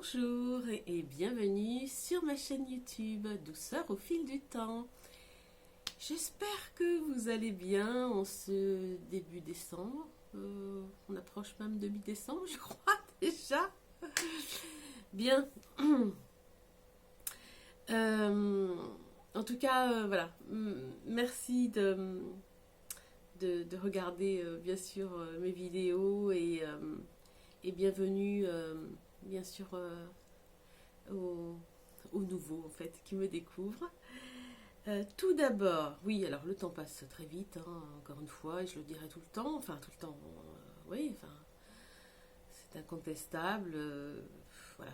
Bonjour et bienvenue sur ma chaîne YouTube Douceur au fil du temps. J'espère que vous allez bien en ce début décembre. On approche même de mi-décembre, je crois déjà. Bien. En tout cas, voilà. Merci de regarder bien sûr mes vidéos et bienvenue bien sûr aux nouveaux en fait qui me découvrent. Tout d'abord, oui, alors le temps passe très vite, hein, encore une fois, et je le dirai tout le temps, enfin tout le temps, oui, enfin c'est incontestable. Voilà,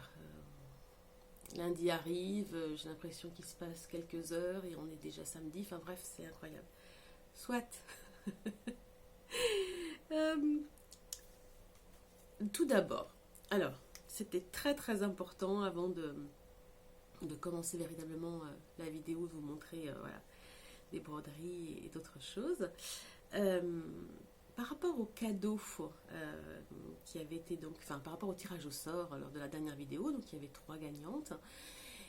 lundi arrive, j'ai l'impression qu'il se passe quelques heures et on est déjà samedi, enfin bref, c'est incroyable. Soit. Euh, Tout d'abord, alors, c'était très très important avant de commencer véritablement la vidéo, de vous montrer voilà, des broderies et d'autres choses. Euh, Par rapport aux cadeaux qui avaient été donc, enfin par rapport au tirage au sort lors de la dernière vidéo, donc il y avait 3 gagnantes,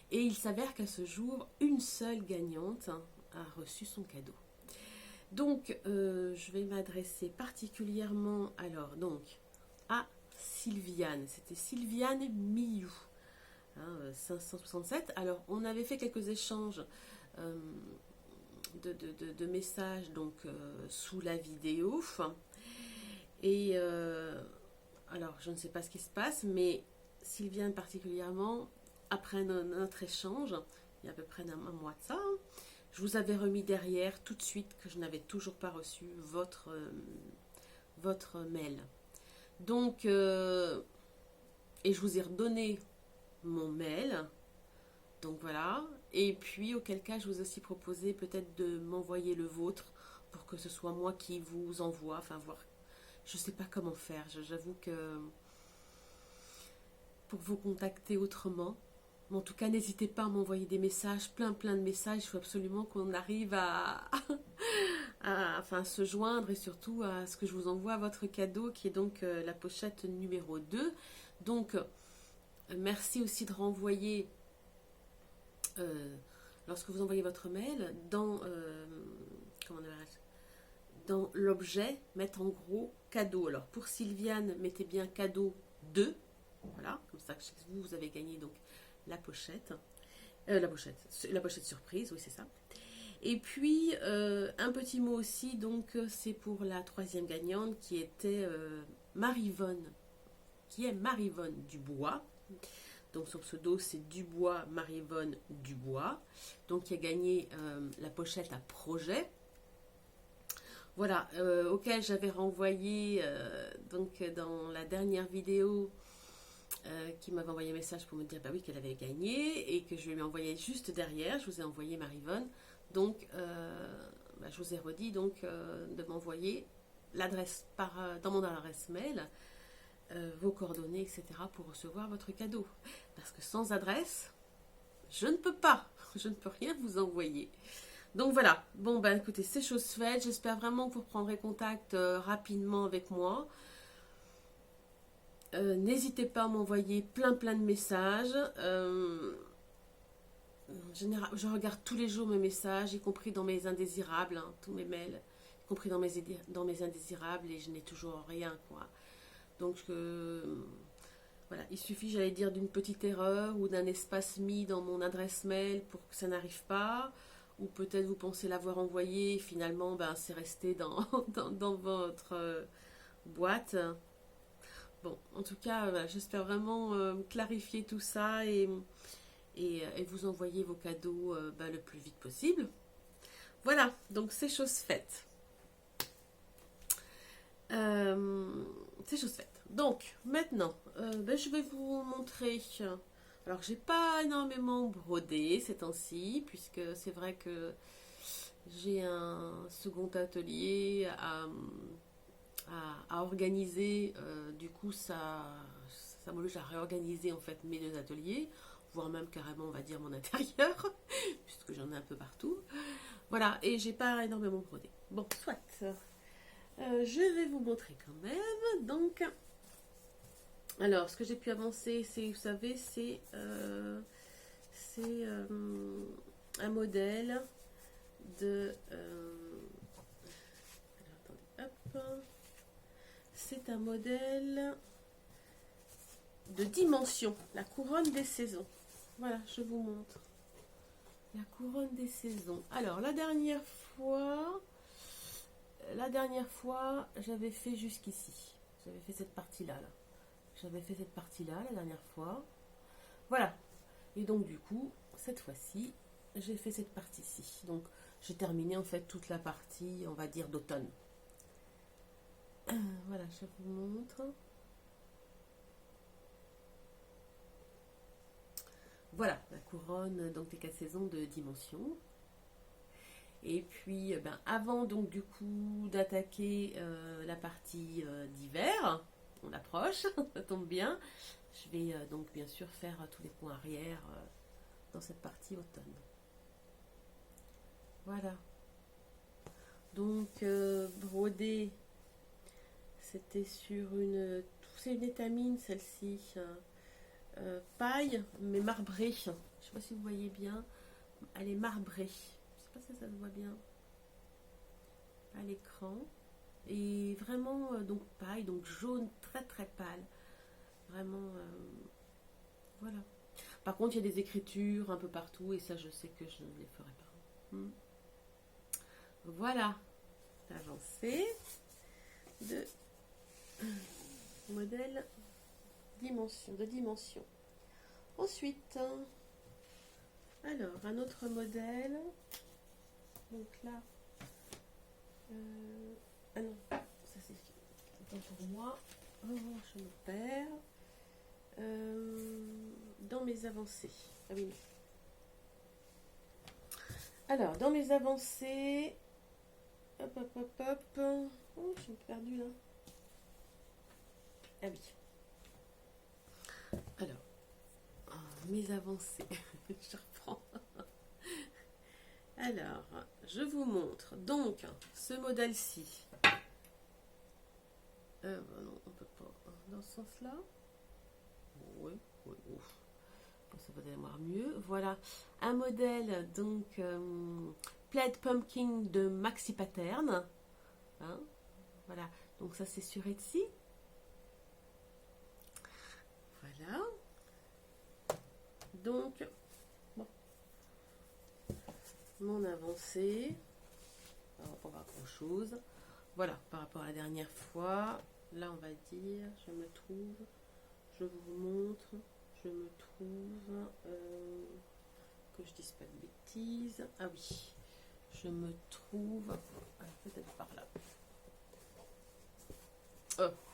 et il s'avère qu'à ce jour, une seule gagnante a reçu son cadeau. Donc, je vais m'adresser particulièrement alors donc à Sylviane. C'était Sylviane Miou, hein, 567. Alors, on avait fait quelques échanges de messages donc sous la vidéo. Et alors, je ne sais pas ce qui se passe, mais Sylviane particulièrement, après notre échange, il y a à peu près un mois de ça, hein, je vous avais remis derrière tout de suite que je n'avais toujours pas reçu votre mail. Donc, et je vous ai redonné mon mail. Donc voilà. Et puis, auquel cas, je vous ai aussi proposé peut-être de m'envoyer le vôtre pour que ce soit moi qui vous envoie. Enfin, voir. Je ne sais pas comment faire. J'avoue que pour vous contacter autrement. Mais en tout cas, n'hésitez pas à m'envoyer des messages, plein de messages. Il faut absolument qu'on arrive enfin, se joindre et surtout à ce que je vous envoie votre cadeau qui est donc la pochette numéro 2. Donc, merci aussi de renvoyer, lorsque vous envoyez votre mail, dans l'objet, mettre en gros cadeau. Alors, pour Sylviane, mettez bien cadeau 2. Voilà, comme ça, vous avez gagné donc la pochette. La pochette surprise, oui, c'est ça. Et puis, un petit mot aussi, donc, c'est pour la 3e gagnante qui était Marivonne, qui est Marivonne Dubois. Donc, son pseudo, c'est Dubois, Marivonne Dubois. Donc, qui a gagné la pochette à projet. Voilà, auquel j'avais renvoyé, donc, dans la dernière vidéo, qui m'avait envoyé un message pour me dire bah oui qu'elle avait gagné et que je lui ai envoyé juste derrière, je vous ai envoyé Marivonne. Donc je vous ai redit donc de m'envoyer l'adresse dans mon adresse mail, vos coordonnées, etc. pour recevoir votre cadeau. Parce que sans adresse, je ne peux rien vous envoyer. Donc voilà, bon ben écoutez, c'est chose faite, j'espère vraiment que vous reprendrez contact rapidement avec moi. N'hésitez pas à m'envoyer plein de messages. Je regarde tous les jours mes messages, y compris dans mes indésirables, hein, tous mes mails, y compris dans mes indésirables, et je n'ai toujours rien, quoi. Donc, voilà, il suffit, j'allais dire, d'une petite erreur ou d'un espace mis dans mon adresse mail pour que ça n'arrive pas. Ou peut-être vous pensez l'avoir envoyé, et finalement, ben, c'est resté dans votre boîte. Bon, en tout cas, voilà, j'espère vraiment clarifier tout ça et vous envoyer vos cadeaux le plus vite possible. Voilà, donc c'est chose faite. C'est chose faite. Donc, maintenant, je vais vous montrer. Alors, j'ai pas énormément brodé ces temps-ci, puisque c'est vrai que j'ai un second atelier à organiser. Du coup, ça m'oblige à réorganiser en fait mes 2 ateliers, voire même carrément, on va dire, mon intérieur, puisque j'en ai un peu partout. Voilà, et j'ai pas énormément brodé. Bon, soit. Je vais vous montrer quand même. Donc, Alors, ce que j'ai pu avancer, c'est, vous savez, c'est un modèle de... alors, attendez, hop. C'est un modèle de dimension, la couronne des saisons. Voilà, je vous montre. La couronne des saisons. Alors, la dernière fois, j'avais fait jusqu'ici. J'avais fait cette partie-là. Là. J'avais fait cette partie-là la dernière fois. Voilà. Et donc, du coup, cette fois-ci, j'ai fait cette partie-ci. Donc, j'ai terminé en fait toute la partie, on va dire, d'automne. Voilà, je vous montre. Voilà, la couronne donc des 4 saisons de dimension. Et puis, avant donc du coup d'attaquer la partie d'hiver, on approche, ça tombe bien. Je vais donc bien sûr faire tous les points arrière dans cette partie automne. Voilà. Donc brodé, c'était sur c'est une étamine celle-ci, paille mais marbrée. Je ne sais pas si vous voyez bien, elle est marbrée. Je sais pas si ça se voit bien à l'écran. Et vraiment donc paille, donc jaune très très pâle. Vraiment, voilà. Par contre, il y a des écritures un peu partout et ça, je sais que je ne les ferai pas. Voilà, l'avancée de modèle de dimension. Ensuite, alors, un autre modèle. Donc là, ah non, ça c'est pas pour moi. Oh, je me perds. Dans mes avancées. Ah oui. Alors, dans mes avancées. Hop, hop, hop, hop. Oh, je suis perdue là. Ah oui. Alors, mes avancées. Je reprends. Alors, je vous montre. Donc, ce modèle-ci. Non, on peut pas. Dans ce sens-là. Oui, oui, ouf. Ça va démarrer mieux. Voilà, un modèle donc Plaid Pumpkin de Maxi Pattern. Hein, voilà, donc ça c'est sur Etsy. Voilà. Donc, bon. Mon avancée. Alors, on va pas grand chose. Voilà, par rapport à la dernière fois. Là, on va dire, je vous montre. Je me trouve, que je dise pas de bêtises. Ah oui, je me trouve, peut-être par là.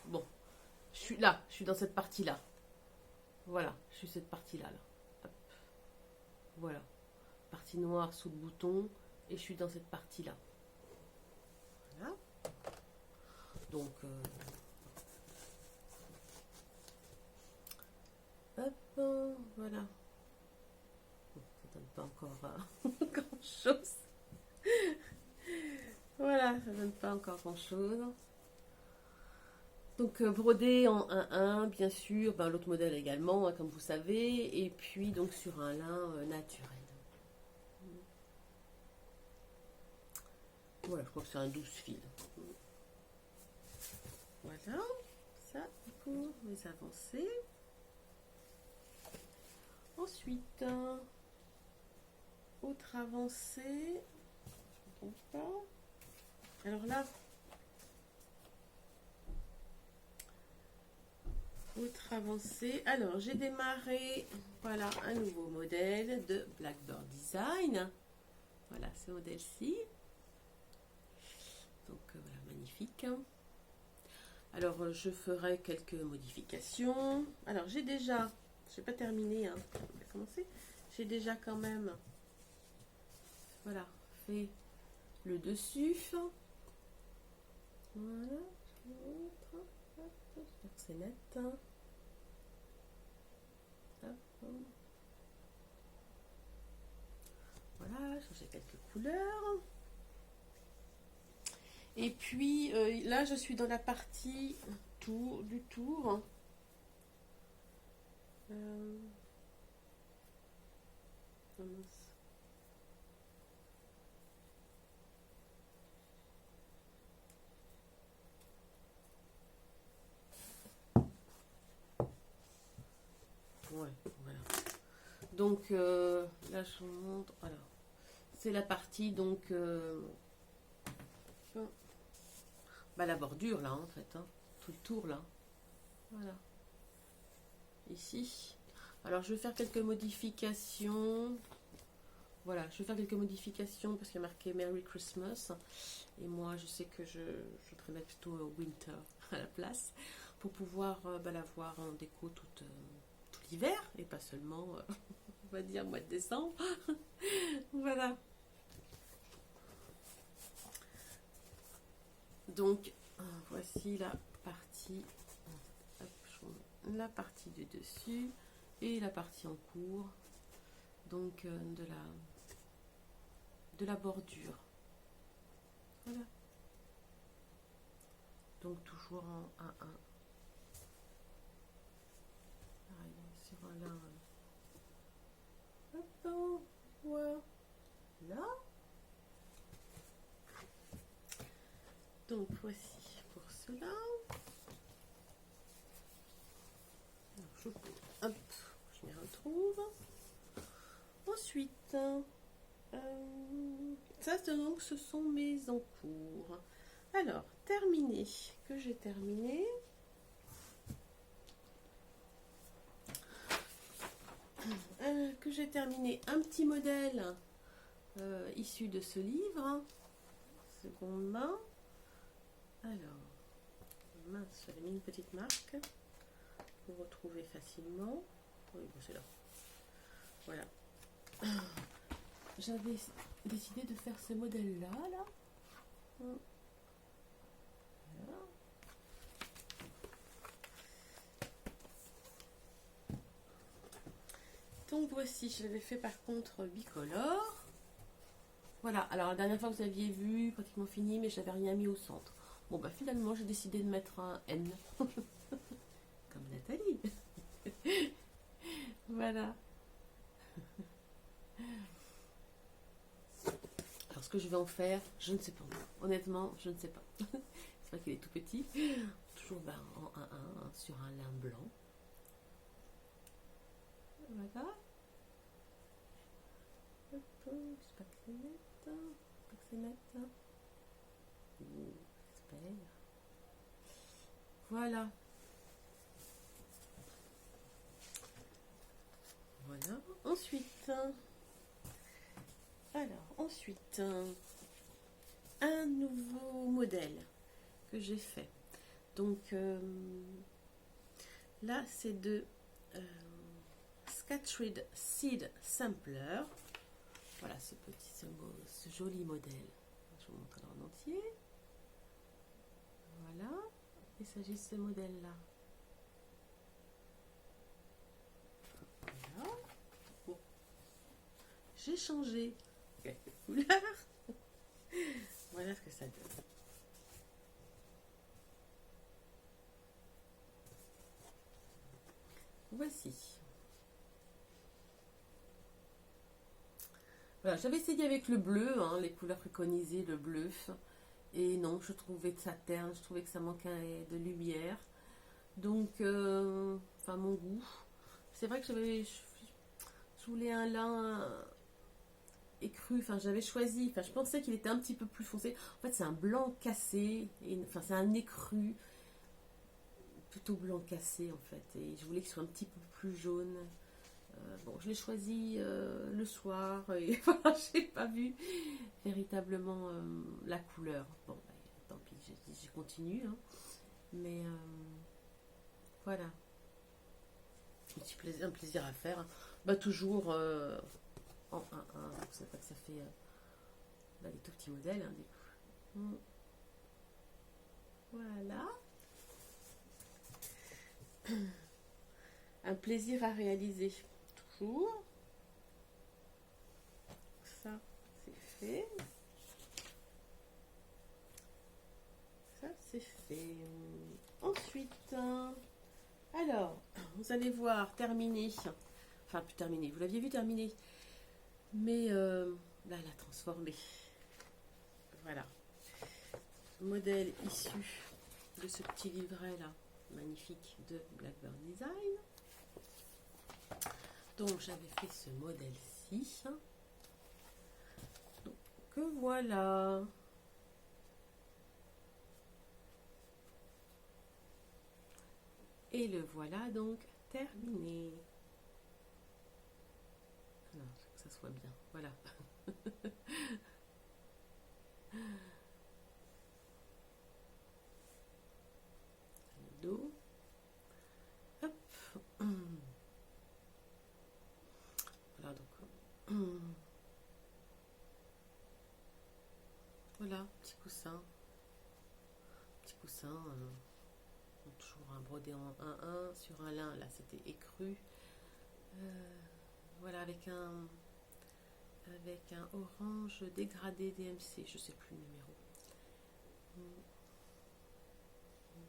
Bon, je suis là, je suis dans cette partie-là. Voilà, je suis cette partie-là. Là. Hop. Voilà, partie noire sous le bouton, et je suis dans cette partie-là. Voilà. Donc, hop, voilà. Ça donne pas encore grand chose. Voilà, ça donne pas encore grand chose. Donc brodé en 1-1, bien sûr, l'autre modèle également, hein, comme vous savez, et puis donc sur un lin naturel. Voilà, je crois que c'est un 12 fils. Voilà, ça pour mes avancées. Ensuite, autre avancée, je ne trompe pas. Alors là, autre avancée. Alors, j'ai démarré, voilà, un nouveau modèle de Blackbird Design. Voilà, ce modèle-ci. Donc, voilà, magnifique. Alors, je ferai quelques modifications. Alors, j'ai déjà, je n'ai pas terminé, hein, je vais commencer. J'ai déjà quand même, voilà, fait le dessus. Voilà, je vous montre. J'espère que c'est net. Hop. Voilà, changer quelques couleurs. Et puis là, je suis dans la partie du tour. Euh, oh mince. Ouais, voilà. Donc là je vous montre. Alors, c'est la partie donc bah, la bordure là en fait, hein, tout le tour là. Voilà. Ici. Alors je vais faire quelques modifications. Voilà, je vais faire quelques modifications parce qu'il y a marqué Merry Christmas. Et moi je sais que je voudrais mettre plutôt Winter à la place pour pouvoir bah, l'avoir en déco tout l'hiver et pas seulement on va dire mois de décembre. Voilà. Donc voici la partie, hop, la partie du dessus et la partie en cours, donc de la bordure. Voilà. Donc toujours en 1-1. Pareil, sur un lin. Hop, voilà. Donc voici pour cela. Alors, hop, je m'y retrouve. Ensuite, ça donc ce sont mes encours. Alors, terminé, que j'ai terminé. Que j'ai terminé un petit modèle issu de ce livre, hein, seconde main. Alors, mince, j'avais mis une petite marque pour retrouver facilement. Oui, bon, c'est là. Voilà. J'avais décidé de faire ce modèle-là, là. Voilà. Donc voici, je l'avais fait par contre bicolore. Voilà, alors la dernière fois vous aviez vu, pratiquement fini, mais je n'avais rien mis au centre. Bon bah finalement j'ai décidé de mettre un N. Comme Nathalie. Voilà. Alors ce que je vais en faire, je ne sais pas. Honnêtement, je ne sais pas. C'est vrai qu'il est tout petit. Toujours ben, en 1-1 sur un lin blanc. Voilà. Hop, j'espère que c'est net. J'espère que c'est net. J'espère. Voilà. Voilà. Ensuite, un nouveau modèle que j'ai fait. Donc là, c'est de Scattered Seed Sampler. Voilà ce joli modèle. Je vous montre en entier. Voilà. Il s'agit de ce modèle-là. Voilà. Bon. J'ai changé quelques couleurs. Voilà ce que ça donne. Voici. Voilà, j'avais essayé avec le bleu, hein, les couleurs préconisées, le bleu. Et non, je trouvais que ça terne, je trouvais que ça manquait de lumière. Donc, enfin mon goût. C'est vrai que je voulais un lin écru, enfin j'avais choisi, enfin je pensais qu'il était un petit peu plus foncé. En fait c'est un blanc cassé, enfin c'est un écru, plutôt blanc cassé en fait. Et je voulais qu'il soit un petit peu plus jaune. Bon, je l'ai choisi le soir et voilà, j'ai pas vu véritablement la couleur. Bon, bah, tant pis, j'ai continué. Hein. Mais voilà, un plaisir à faire. Hein. Bah, toujours en 1-1, c'est pas que ça fait bah, des tout petits modèles. Hein, des... Voilà. Un plaisir à réaliser. Toujours. Ça, c'est fait. Ça, c'est fait. Ensuite, Alors, vous allez voir terminer, enfin plus terminé, vous l'aviez vu terminer, mais là, elle a transformé. Voilà, modèle issu de ce petit livret là, magnifique de Blackbird Design. Donc j'avais fait ce modèle-ci. Donc voilà. Et le voilà donc terminé. Alors, que ça soit bien. Voilà. Le dos. Hop. Voilà donc. Voilà, petit coussin. Petit coussin. Toujours un brodé en 1-1 sur un lin. Là, c'était écru. Voilà, avec un orange dégradé DMC. Je sais plus le numéro.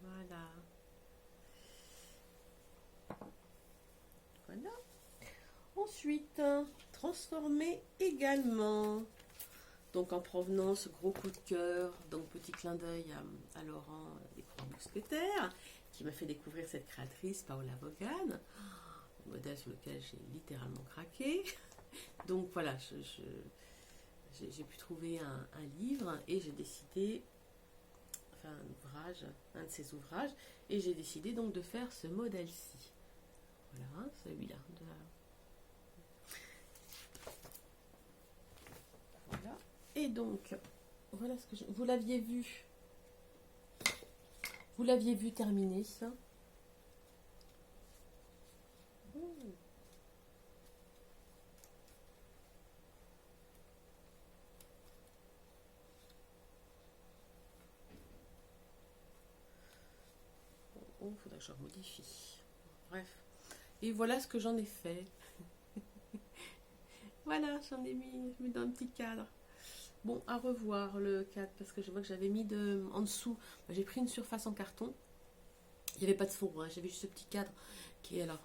Voilà. Voilà. Ensuite, transformer également. Donc en provenance, gros coup de cœur. Donc petit clin d'œil à Laurent des Croix Mousquetaires, qui m'a fait découvrir cette créatrice, Paola Vaughan. Un modèle sur lequel j'ai littéralement craqué. Donc voilà, j'ai pu trouver un livre et j'ai décidé, enfin un ouvrage, un de ses ouvrages, et j'ai décidé donc de faire ce modèle-ci. Voilà, celui-là. Voilà. Et donc, voilà ce que vous l'aviez vu. Vous l'aviez vu terminer ça. Oh, faudra que je remodifie. Bref. Et voilà ce que j'en ai fait. Voilà, j'en ai mis dans un petit cadre. Bon, à revoir le cadre, parce que je vois que j'avais mis en dessous. J'ai pris une surface en carton. Il n'y avait pas de fond, hein. J'avais juste ce petit cadre qui est alors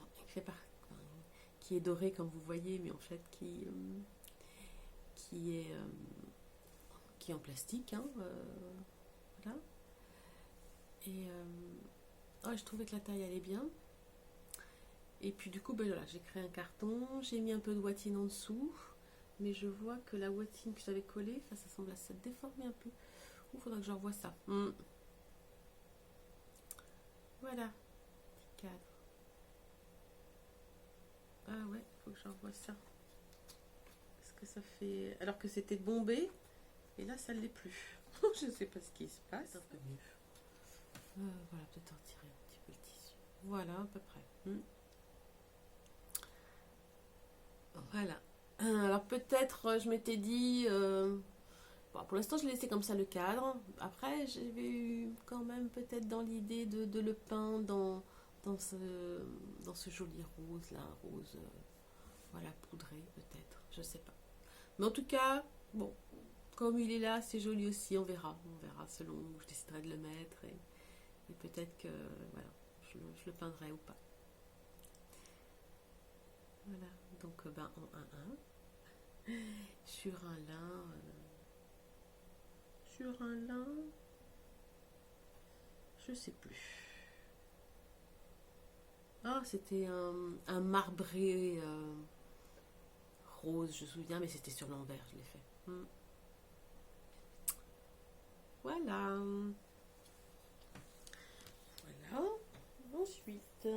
qui est doré comme vous voyez, mais en fait qui est en plastique, hein, voilà. Et je trouvais que la taille allait bien. Et puis du coup, ben voilà, j'ai créé un carton, j'ai mis un peu de ouatine en dessous, mais je vois que la ouatine que j'avais collée, ça semble à se déformer un peu. Il faudra que je revoie ça. Voilà, petit cadre. Ah ouais, il faut que je revoie ça. Parce que ça fait... Alors que c'était bombé, et là ça ne l'est plus. Je ne sais pas ce qui se passe. Un peu mieux. Voilà, peut-être en tirer un petit peu le tissu. Voilà, à peu près. Voilà. Alors peut-être, je m'étais dit... Bon, pour l'instant, je l'ai laissé comme ça le cadre. Après, j'avais eu quand même peut-être dans l'idée de le peindre dans ce joli rose là, rose, voilà, poudré peut-être, je sais pas. Mais en tout cas, bon, comme il est là, c'est joli aussi, on verra selon où je déciderai de le mettre et peut-être que, voilà, je le peindrai ou pas. Voilà, donc en 1-1, sur un lin... sur un lin, je sais plus. Ah, c'était un marbré rose, je me souviens, mais c'était sur l'envers, je l'ai fait. Voilà. Voilà. Ensuite.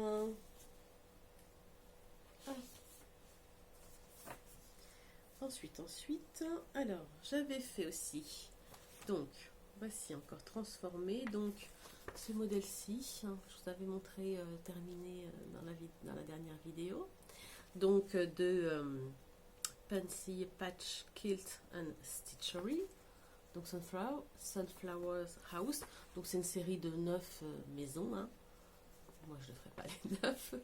Ensuite. Alors, j'avais fait aussi. Donc, voici encore transformé. Donc, ce modèle-ci, je vous avais montré terminé dans la dernière vidéo. Donc, de Pansy Patch Quilt and Stitchery. Donc, Sunflowers House. Donc, c'est une série de 9 maisons. Hein. Moi, je ne ferai pas les 9.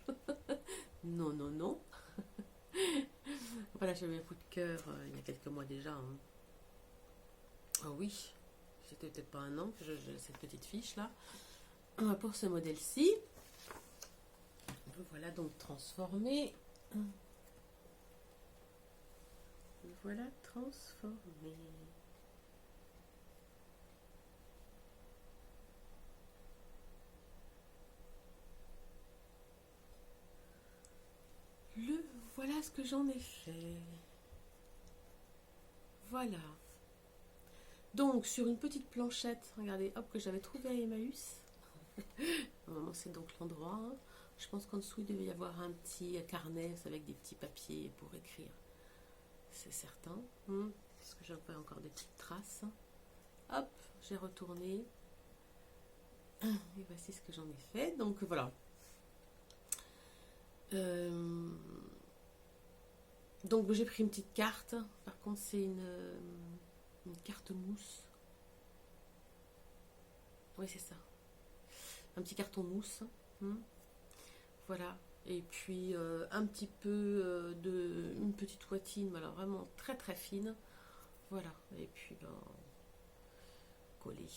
Non. Voilà, j'avais un coup de cœur il y a quelques mois déjà. Hein. Ah oui, c'était peut-être pas un an que j'ai cette petite fiche là. Pour ce modèle-ci. Voilà donc transformé. Le voilà transformé. Voilà ce que j'en ai fait. Voilà. Donc sur une petite planchette, regardez, hop, que j'avais trouvé à Emmaüs. Normalement c'est donc l'endroit. Hein. Je pense qu'en dessous il devait y avoir un petit carnet avec des petits papiers pour écrire. C'est certain. Parce que j'ai encore des petites traces. Hop, j'ai retourné. Et voici ce que j'en ai fait. Donc voilà. Donc j'ai pris une petite carte. Par contre c'est une carte mousse. Oui c'est ça. Un petit carton mousse. Voilà. Et puis un petit peu une petite ouatine, alors vraiment très très fine. Voilà. Et puis coller.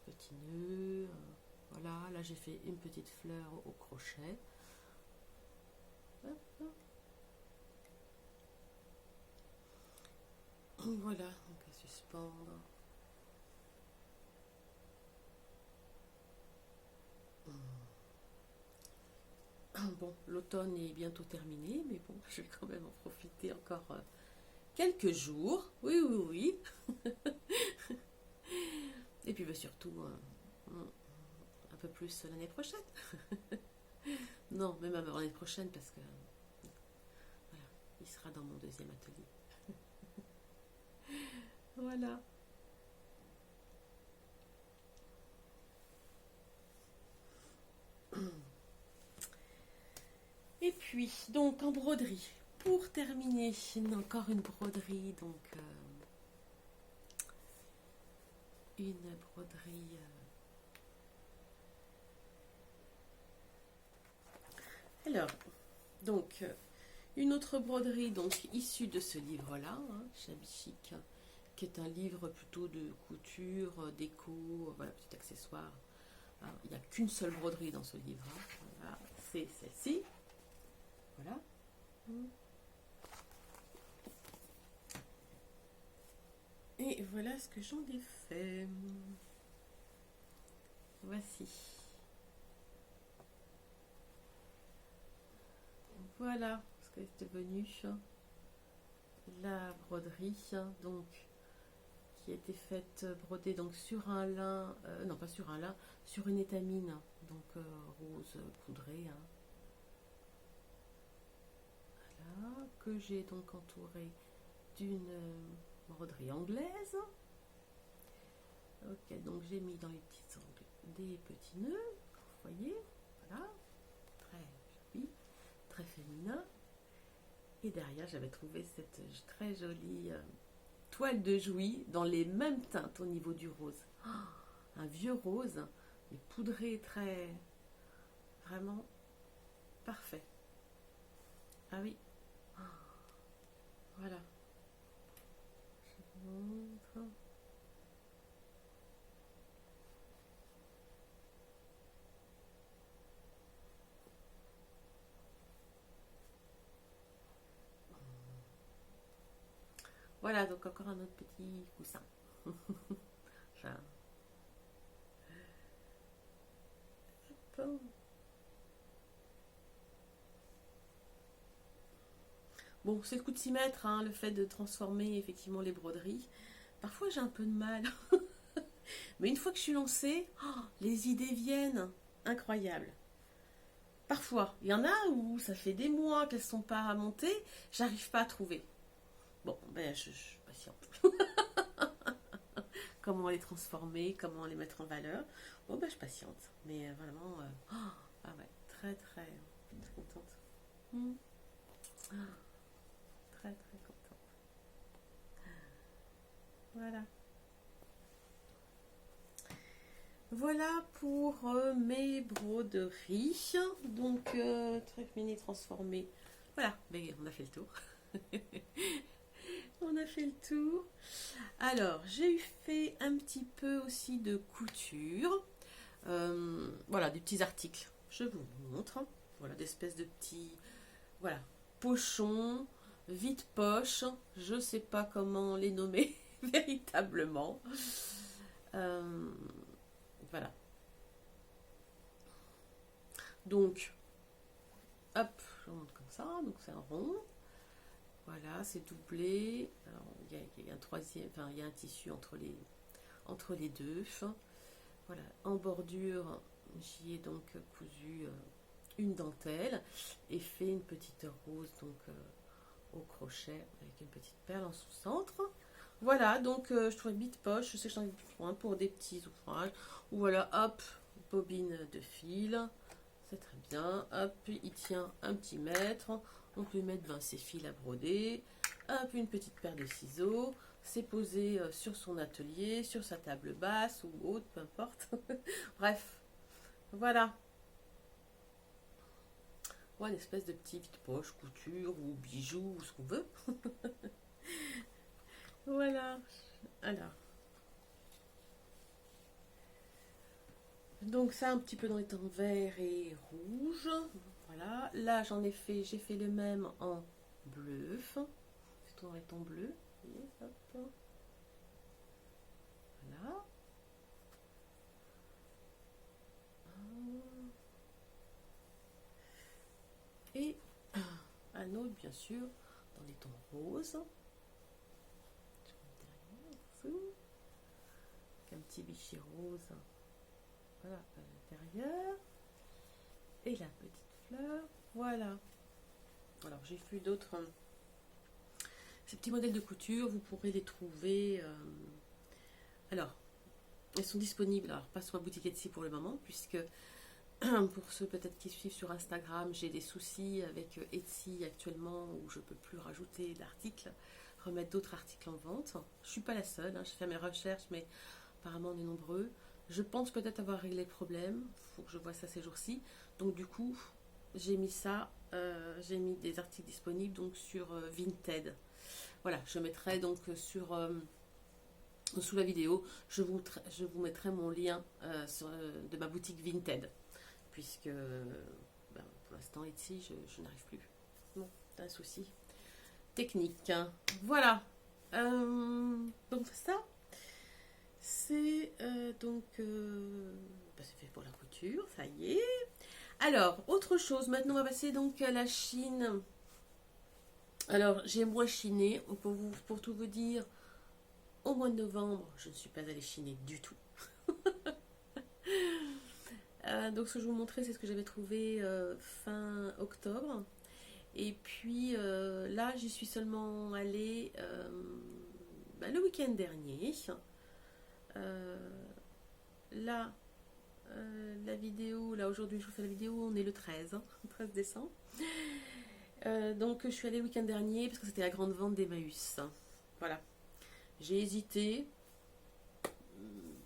Petit nœud. Voilà. Là j'ai fait une petite fleur au crochet. Hop. Voilà, donc à suspendre. Bon, l'automne est bientôt terminé, mais bon, je vais quand même en profiter encore quelques jours. Oui, oui, oui. Et puis surtout, un peu plus l'année prochaine. Non, même l'année prochaine, parce que voilà, il sera dans mon deuxième atelier. Voilà. Et puis, donc en broderie, pour terminer, encore une broderie, donc une broderie. Alors, donc une autre broderie donc issue de ce livre-là, hein, Shabby Chic, qui est un livre plutôt de couture, déco, voilà, petit accessoire. Hein, il n'y a qu'une seule broderie dans ce livre. Hein, voilà, c'est celle-ci. Voilà. Et voilà ce que j'en ai fait. Voici. Voilà ce que est devenu la broderie, donc qui a été faite brodée donc sur un lin, non pas sur un lin, sur une étamine, donc rose poudrée. Hein. Voilà, que j'ai donc entouré d'une broderie anglaise. Ok, donc j'ai mis dans les petites angles des petits nœuds, vous voyez, voilà, très joli, très féminin. Et derrière, j'avais trouvé cette très jolie toile de Jouy dans les mêmes teintes au niveau du rose. Oh, un vieux rose, mais poudré, très, vraiment parfait. Ah oui, oh, voilà. Je vous montre. Voilà, donc encore un autre petit coussin. Enfin, bon, c'est le coup de s'y mettre, hein, le fait de transformer effectivement les broderies. Parfois j'ai un peu de mal. Mais une fois que je suis lancée, oh, les idées viennent. Incroyable. Parfois, il y en a où ça fait des mois qu'elles ne sont pas montées, j'arrive pas à trouver. Bon, ben je suis patiente. Comment les transformer, comment les mettre en valeur. Bon, ben je patiente. Mais vraiment, ah ouais, très très contente. Très très contente. Voilà. Voilà pour mes broderies. Donc, très mini transformées. Voilà, mais on a fait le tour. On a fait le tour. Alors, j'ai fait un petit peu aussi de couture. Voilà, des petits articles. Je vous montre. voilà, d'espèces de petits, voilà, pochons, vide-poche, je sais pas comment les nommer véritablement. Voilà. Donc, hop, je montre comme ça, donc c'est un rond. Voilà, c'est doublé. Alors, il y a un troisième, enfin, il y a un tissu entre les deux. Voilà, en bordure, j'y ai donc cousu une dentelle et fait une petite rose donc au crochet avec une petite perle en sous-centre. Voilà, donc je trouvais vite poche, je sais que j'en ai besoin pour des petits ouvrages. Ou voilà, hop, bobine de fil, c'est très bien. Hop, il tient un petit mètre. On peut mettre ses fils à broder. Hop, une petite paire de ciseaux. C'est posé sur son atelier, sur sa table basse ou haute, peu importe. Bref, voilà. Voilà, une espèce de petite poche, couture ou bijoux ou ce qu'on veut. Voilà. Alors. Donc ça un petit peu dans les tons vert et rouge. Voilà. Là j'ai fait le même en bleu. C'est tout dans les tons bleus. Hop. Voilà. Et un autre bien sûr dans les tons roses. Un petit bichet rose. Voilà, à l'intérieur. Et la petite fleur. Voilà. Alors, j'ai fait d'autres. Ces petits modèles de couture, vous pourrez les trouver. Alors, elles sont disponibles. Alors, pas sur ma boutique Etsy pour le moment, puisque pour ceux peut-être qui suivent sur Instagram, j'ai des soucis avec Etsy actuellement où je ne peux plus rajouter d'articles, remettre d'autres articles en vente. Je ne suis pas la seule, hein, je fais mes recherches, mais apparemment on est nombreux. Je pense peut-être avoir réglé le problème, il faut que je vois ça ces jours-ci. Donc du coup, j'ai mis ça, j'ai mis des articles disponibles donc sur Vinted. Voilà, je mettrai donc sous la vidéo, je vous mettrai mon lien de ma boutique Vinted. Puisque pour l'instant ici je n'arrive plus. Bon, c'est un souci technique. Voilà. Donc ça, c'est c'est fait pour la couture, ça y est. Alors, autre chose, maintenant on va passer donc à la Chine. Alors, j'ai moins chiné, pour tout vous dire, au mois de novembre, je ne suis pas allée chiner du tout. Donc ce que je vous montrais, c'est ce que j'avais trouvé fin octobre. Et puis là, j'y suis seulement allée le week-end dernier. Là, la vidéo, là aujourd'hui je vous fais la vidéo, on est le 13 décembre. Donc je suis allée le week-end dernier parce que c'était la grande vente d'Emmaüs. Voilà. J'ai hésité.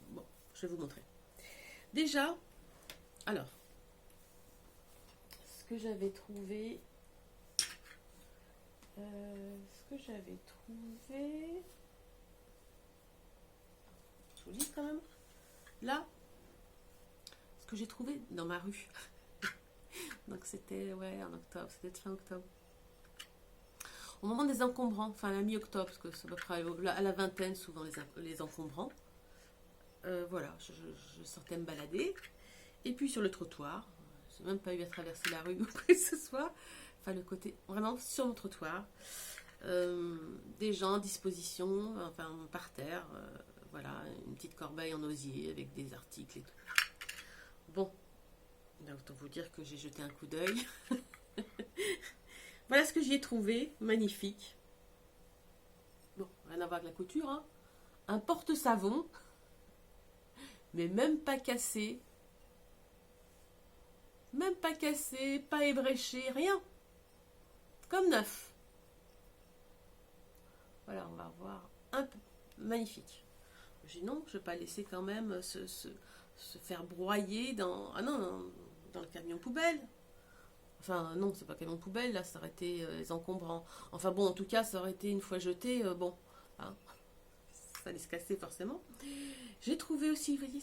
Bon, je vais vous montrer. Déjà, alors, ce que j'avais trouvé, je vous dis quand même, là, ce que j'ai trouvé dans ma rue, donc c'était, ouais, en octobre, c'était fin octobre, au moment des encombrants, enfin la mi-octobre, parce que c'est à peu près à la vingtaine souvent les encombrants, voilà, je sortais me balader, et puis sur le trottoir, j'ai même pas eu à traverser la rue ou quoi que ce soit, enfin le côté vraiment sur le trottoir, des gens en disposition, enfin par terre, voilà, une petite corbeille en osier avec des articles et tout. Bon, autant vous dire que j'ai jeté un coup d'œil. Voilà ce que j'y ai trouvé, magnifique. Bon, rien à voir avec la couture, hein. Un porte-savon, mais même pas cassé. Même pas cassé, pas ébréché, rien. Comme neuf. Voilà, on va voir un peu. Magnifique. J'ai dit non, je ne vais pas laisser quand même se faire broyer dans... Ah non, dans le camion poubelle. Enfin non, c'est pas camion poubelle, là ça aurait été les encombrants. Enfin bon, en tout cas, ça aurait été une fois jeté, bon, hein, ça allait se casser forcément. J'ai trouvé aussi, vous voyez,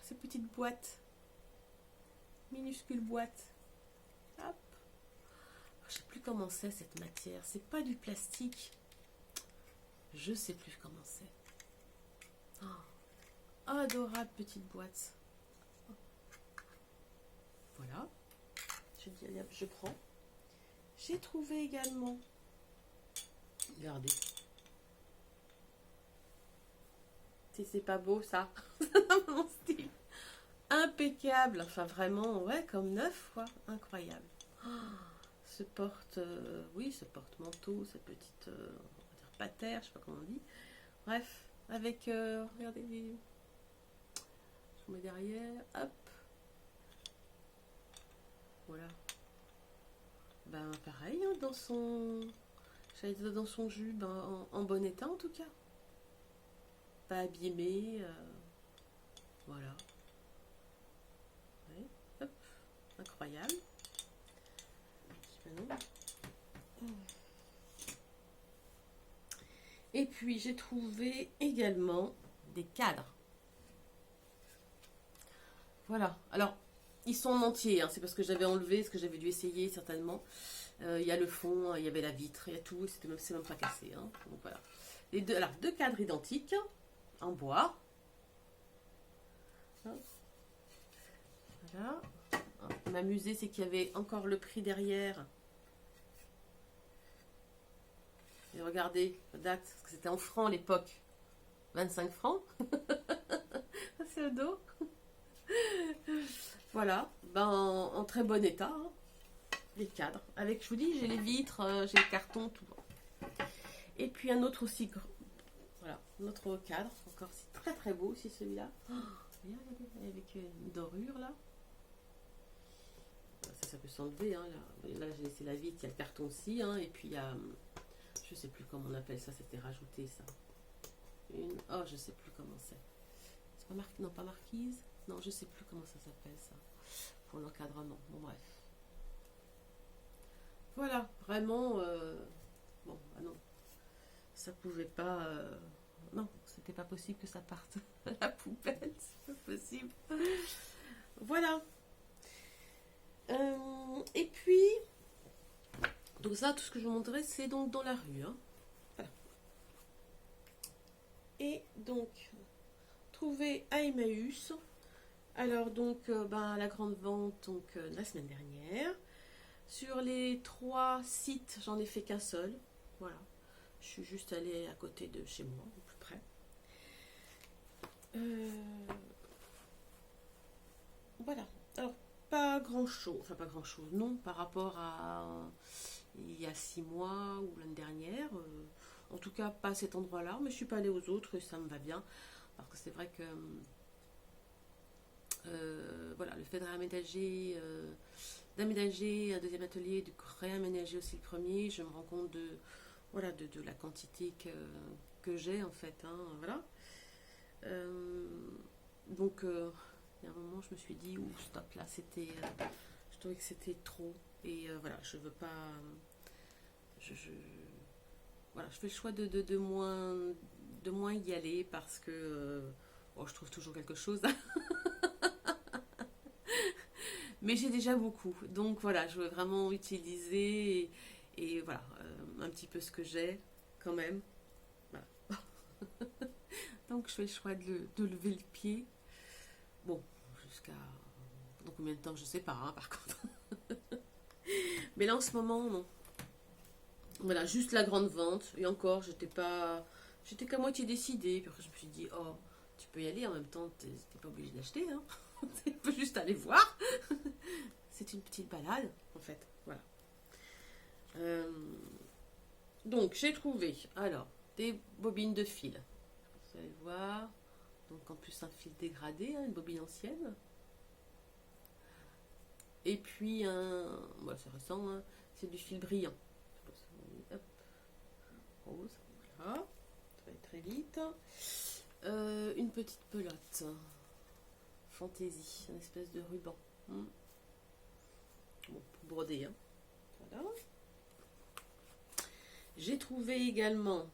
ces petites boîtes. Minuscules boîtes. Je sais plus comment c'est cette matière. C'est pas du plastique. Je sais plus comment c'est. Oh, adorable petite boîte. Voilà. Je dis, allez hop, je prends. J'ai trouvé également. Regardez. C'est pas beau ça. Mon style. Impeccable. Enfin vraiment, ouais, comme neuf, quoi. Incroyable. Oh, ce porte, oui, ce porte-manteau, cette petite, on va dire patère, je sais pas comment on dit. Bref, avec, regardez, je mets derrière, hop. Voilà. Ben pareil, hein, dans son, j'allais dire dans son jus, ben, en bon état en tout cas. Pas abîmé, voilà. Ouais, hop, incroyable. Et puis j'ai trouvé également des cadres. Voilà. Alors, ils sont en entier, hein. C'est parce que j'avais enlevé, ce que j'avais dû essayer certainement. Il y a le fond, il y avait la vitre, il y a tout, c'est même pas cassé. Hein. Donc voilà. Les deux, alors, deux cadres identiques en bois. Voilà. M'amuser, c'est qu'il y avait encore le prix derrière. Et regardez, la date, parce que c'était en francs à l'époque. 25 francs. C'est le dos. Voilà, ben, en très bon état. Hein. Les cadres. Avec, je vous dis, j'ai les vitres, j'ai le carton, tout. Et puis un autre aussi. Voilà, un autre cadre. Encore, c'est très très beau aussi celui-là. Oh, regardez, avec une dorure là. Ça peut s'enlever. Hein, là j'ai laissé la vitre, il y a le carton aussi. Hein, et puis il y a. Je sais plus comment on appelle ça, c'était rajouté ça. Oh, je sais plus comment c'est. C'est pas marqué, non, pas marquise. Non, je sais plus comment ça s'appelle ça. Pour l'encadrement. Bon, bref. Voilà, vraiment. Bon, ah non. Ça pouvait pas. Non, c'était pas possible que ça parte à la poubelle. C'est pas possible. Voilà. Et puis. Donc ça, tout ce que je vous montrerai, c'est donc dans la rue. Hein. Voilà. Et donc, trouvé à Emmaüs. Alors donc, ben, la grande vente donc la semaine dernière. Sur les 3 sites, j'en ai fait qu'un seul. Voilà. Je suis juste allée à côté de chez moi, au plus près. Voilà. Alors, pas grand chose. Enfin, pas grand chose. Non, par rapport à il y a 6 mois ou l'année dernière. En tout cas, pas à cet endroit-là. Mais je suis pas allée aux autres et ça me va bien. Parce que c'est vrai que voilà, le fait de d'aménager un deuxième atelier, de réaménager aussi le premier, je me rends compte de, voilà, de la quantité que j'ai en fait. Hein, voilà. Donc, il y a un moment, je me suis dit, ouh, stop, là, c'était. Je trouvais que c'était trop. Et voilà, je veux pas. Voilà, je fais le choix de moins y aller parce que. Bon, je trouve toujours quelque chose. Mais j'ai déjà beaucoup. Donc voilà, je veux vraiment utiliser et voilà, un petit peu ce que j'ai quand même. Voilà. Donc je fais le choix de lever le pied. Bon, jusqu'à dans combien de temps, je sais pas, hein, par contre. Mais là en ce moment, non. Voilà, juste la grande vente. Et encore, j'étais qu'à moitié décidée. Puis après, je me suis dit, oh, tu peux y aller en même temps, t'es pas obligé d'acheter, hein. Tu peux juste aller voir. C'est une petite balade, en fait. Voilà. Donc, j'ai trouvé, alors, des bobines de fil. Vous allez voir. Donc, en plus, un fil dégradé, hein, une bobine ancienne. Et puis, bon, c'est récent, hein, c'est du fil brillant. Hop. Rose. Voilà. Ça va être très vite. Une petite pelote. Fantaisie, une espèce de ruban. Bon, pour broder. Hein. Voilà. J'ai trouvé également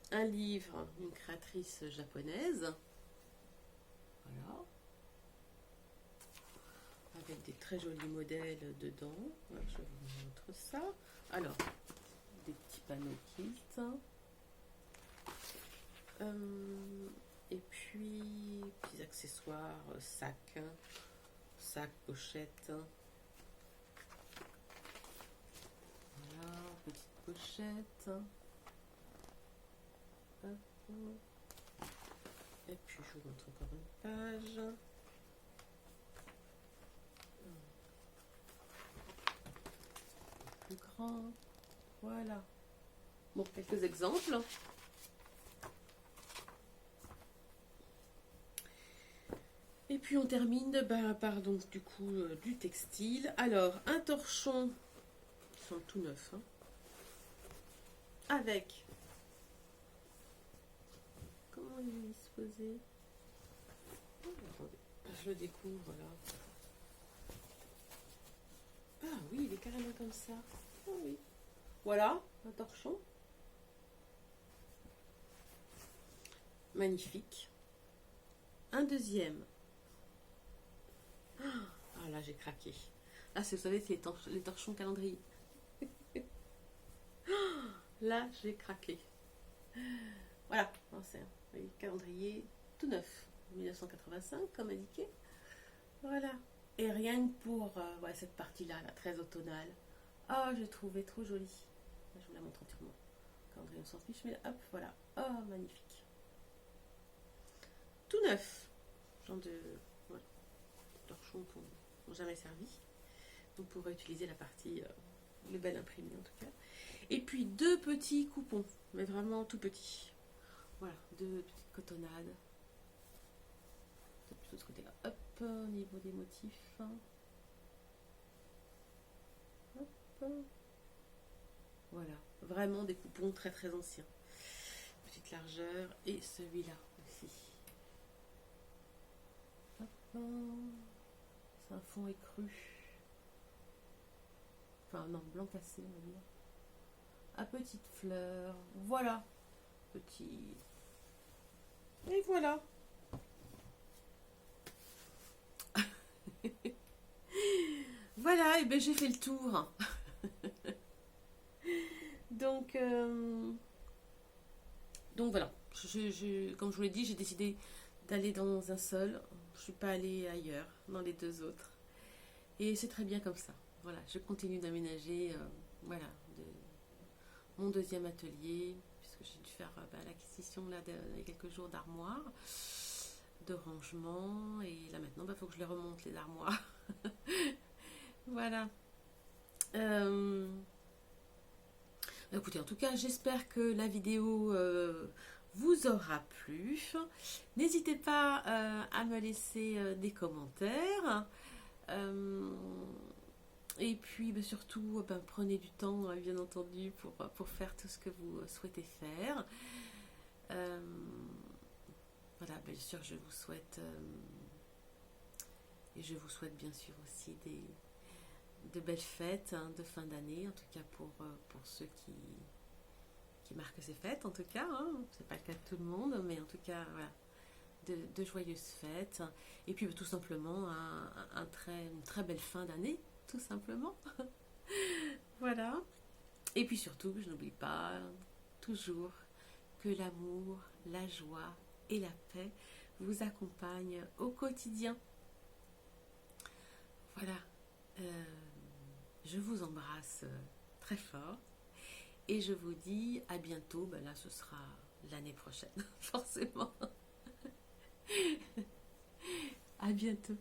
un livre d'une créatrice japonaise. Voilà. Avec des très jolis modèles dedans. Alors, je vous montre ça. Alors, des petits panneaux kilt. Et puis, petits accessoires, sacs, pochettes. Voilà, petite pochette. Hop. Et puis, je vous montre encore une page. Plus grand. Voilà. Bon, quelques exemples. Et puis on termine par donc du coup du textile. Alors un torchon, ils sont tout neufs, hein, avec, comment il est disposé? Oh, attendez, je le découvre là. Ah oui, il est carrément comme ça. Ah oui. Voilà, un torchon. Magnifique. Un deuxième. Ah là, j'ai craqué. Ah, vous savez, c'est les torchons calendrier. Là, j'ai craqué. Voilà, c'est un calendrier tout neuf, 1985, comme indiqué. Voilà. Et rien que pour ouais, cette partie-là, la très automnale. Ah, j'ai trouvé trop jolie. Je vous la montre entièrement. Calendrier, on s'en fiche, mais hop, voilà. Oh, magnifique. Tout neuf. Genre de voilà, torchons qui n'ont jamais servi. On pourrait utiliser la partie, le bel imprimé en tout cas. Et puis deux petits coupons, mais vraiment tout petits. Voilà, deux petites cotonnades. Plutôt de ce côté-là. Hop, au niveau des motifs. Hop. Voilà, vraiment des coupons très très anciens. Petite largeur et celui-là aussi. Hop. C'est un fond écru. Enfin non, blanc cassé on va dire. À petites fleurs. Voilà. Petit. Et voilà. Voilà, et bien j'ai fait le tour. Donc voilà. Comme je vous l'ai dit, j'ai décidé d'aller dans un seul. Je ne suis pas allée ailleurs, dans les deux autres. Et c'est très bien comme ça. Voilà, je continue d'aménager voilà, mon deuxième atelier, puisque j'ai dû faire l'acquisition là il y a quelques jours d'armoires, de rangement, et là maintenant il faut que je les remonte les armoires. Voilà. Écoutez, en tout cas, j'espère que la vidéo vous aura plu. N'hésitez pas à me laisser des commentaires. Et puis surtout, prenez du temps, bien entendu, pour faire tout ce que vous souhaitez faire. Voilà, bien sûr, je vous souhaite, et je vous souhaite bien sûr aussi de belles fêtes hein, de fin d'année, en tout cas pour ceux qui marquent ces fêtes, en tout cas. Hein. C'est pas le cas de tout le monde, mais en tout cas, voilà. De joyeuses fêtes. Et puis tout simplement, une très belle fin d'année, tout simplement. Voilà. Et puis surtout, je n'oublie pas toujours que l'amour, la joie et la paix vous accompagnent au quotidien. Voilà. Je vous embrasse très fort et je vous dis à bientôt. Là, ce sera l'année prochaine, forcément. À bientôt.